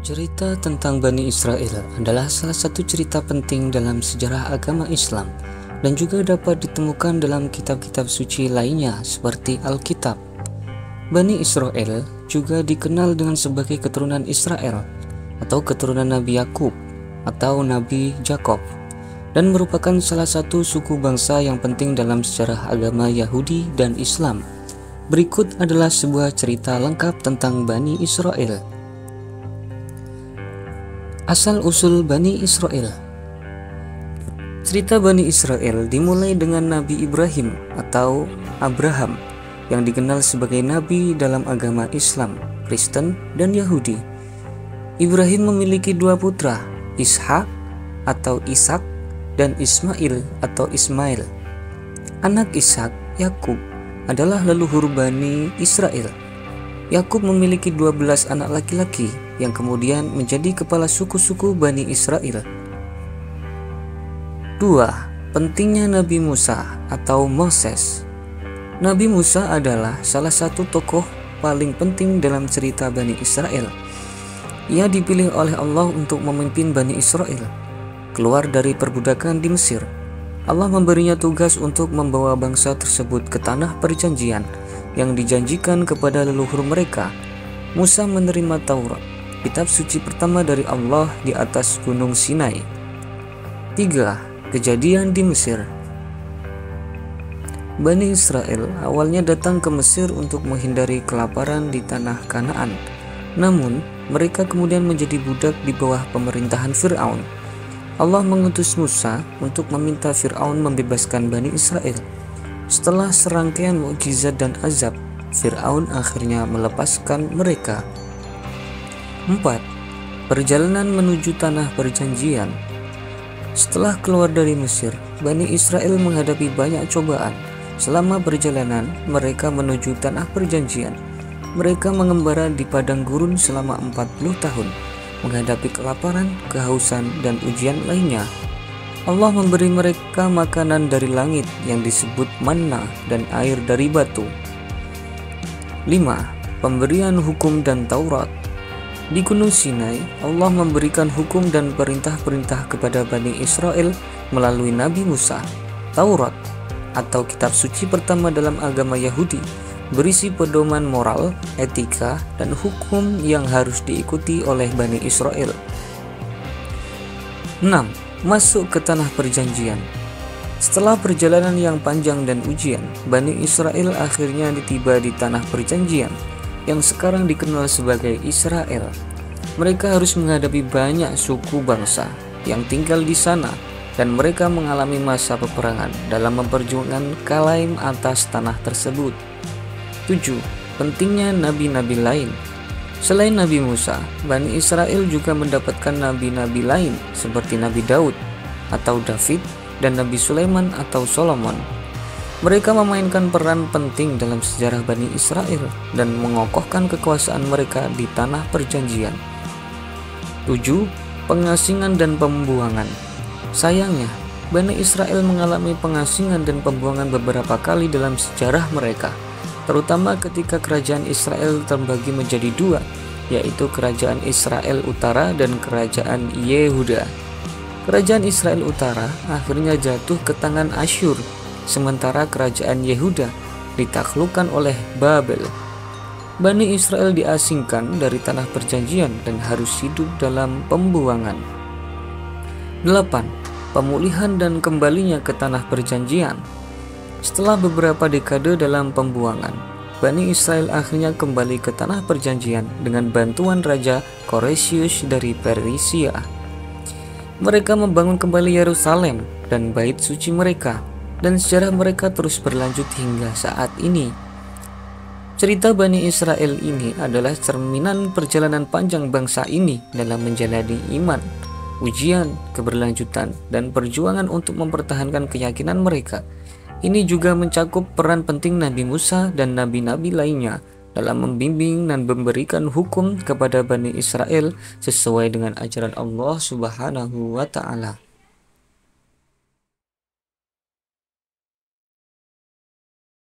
Cerita tentang Bani Israel adalah salah satu cerita penting dalam sejarah agama Islam dan juga dapat ditemukan dalam kitab-kitab suci lainnya seperti Alkitab. Bani Israel juga dikenal dengan sebagai keturunan Israel atau keturunan Nabi Yakub atau Nabi Jakob dan merupakan salah satu suku bangsa yang penting dalam sejarah agama Yahudi dan Islam. Berikut adalah sebuah cerita lengkap tentang Bani Israel. Asal-usul Bani Israel. Cerita Bani Israel dimulai dengan Nabi Ibrahim atau Abraham yang dikenal sebagai nabi dalam agama Islam, Kristen, dan Yahudi. Ibrahim memiliki dua putra, Ishak atau Ishak dan Ismail atau Ismail. Anak Ishak, Yakub, adalah leluhur Bani Israel. Yakub memiliki 12 anak laki-laki yang kemudian menjadi kepala suku-suku Bani Israel. 2. Pentingnya Nabi Musa atau Moses. Nabi Musa adalah salah satu tokoh paling penting dalam cerita Bani Israel. Ia dipilih oleh Allah untuk memimpin Bani Israel keluar dari perbudakan di Mesir. Allah memberinya tugas untuk membawa bangsa tersebut ke tanah perjanjian yang dijanjikan kepada leluhur mereka. Musa menerima Taurat, kitab suci pertama dari Allah di atas gunung Sinai. 3. Kejadian di Mesir. Bani Israel awalnya datang ke Mesir untuk menghindari kelaparan di tanah Kanaan. Namun, mereka kemudian menjadi budak di bawah pemerintahan Fir'aun. Allah mengutus Musa untuk meminta Fir'aun membebaskan Bani Israel. Setelah serangkaian mukjizat dan azab, Fir'aun akhirnya melepaskan mereka. 4. Perjalanan menuju tanah perjanjian. Setelah keluar dari Mesir, Bani Israel menghadapi banyak cobaan. Selama perjalanan mereka menuju tanah perjanjian, mereka mengembara di padang gurun selama 40 tahun, menghadapi kelaparan, kehausan, dan ujian lainnya. Allah memberi mereka makanan dari langit yang disebut manna dan air dari batu. 5. Pemberian hukum dan Taurat. Di Gunung Sinai, Allah memberikan hukum dan perintah-perintah kepada Bani Israel melalui Nabi Musa. Taurat atau kitab suci pertama dalam agama Yahudi berisi pedoman moral, etika, dan hukum yang harus diikuti oleh Bani Israel. 6. Masuk ke tanah perjanjian. Setelah perjalanan yang panjang dan ujian, Bani Israel akhirnya tiba di tanah perjanjian yang sekarang dikenal sebagai Israel. Mereka harus menghadapi banyak suku bangsa yang tinggal di sana dan mereka mengalami masa peperangan dalam memperjuangkan klaim atas tanah tersebut. 7. Pentingnya nabi-nabi lain. Selain Nabi Musa, Bani Israel juga mendapatkan nabi-nabi lain seperti Nabi Daud atau David dan Nabi Sulaiman atau Solomon. Mereka memainkan peran penting dalam sejarah Bani Israel dan mengokohkan kekuasaan mereka di tanah perjanjian. 7. Pengasingan dan pembuangan. Sayangnya, Bani Israel mengalami pengasingan dan pembuangan beberapa kali dalam sejarah mereka, terutama ketika kerajaan Israel terbagi menjadi dua, yaitu kerajaan Israel Utara dan kerajaan Yehuda. Kerajaan Israel Utara akhirnya jatuh ke tangan Asyur, sementara kerajaan Yehuda ditaklukkan oleh Babel. Bani Israel diasingkan dari tanah perjanjian dan harus hidup dalam pembuangan. 8. Pemulihan dan kembalinya ke tanah perjanjian. Setelah beberapa dekade dalam pembuangan, Bani Israel akhirnya kembali ke tanah perjanjian dengan bantuan Raja Koresius dari Persia. Mereka membangun kembali Yerusalem dan bait suci mereka, dan sejarah mereka terus berlanjut hingga saat ini. Cerita Bani Israel ini adalah cerminan perjalanan panjang bangsa ini dalam menjalani iman, ujian, keberlanjutan, dan perjuangan untuk mempertahankan keyakinan mereka. Ini juga mencakup peran penting Nabi Musa dan nabi-nabi lainnya dalam membimbing dan memberikan hukum kepada Bani Israel sesuai dengan ajaran Allah Subhanahu wa Ta'ala.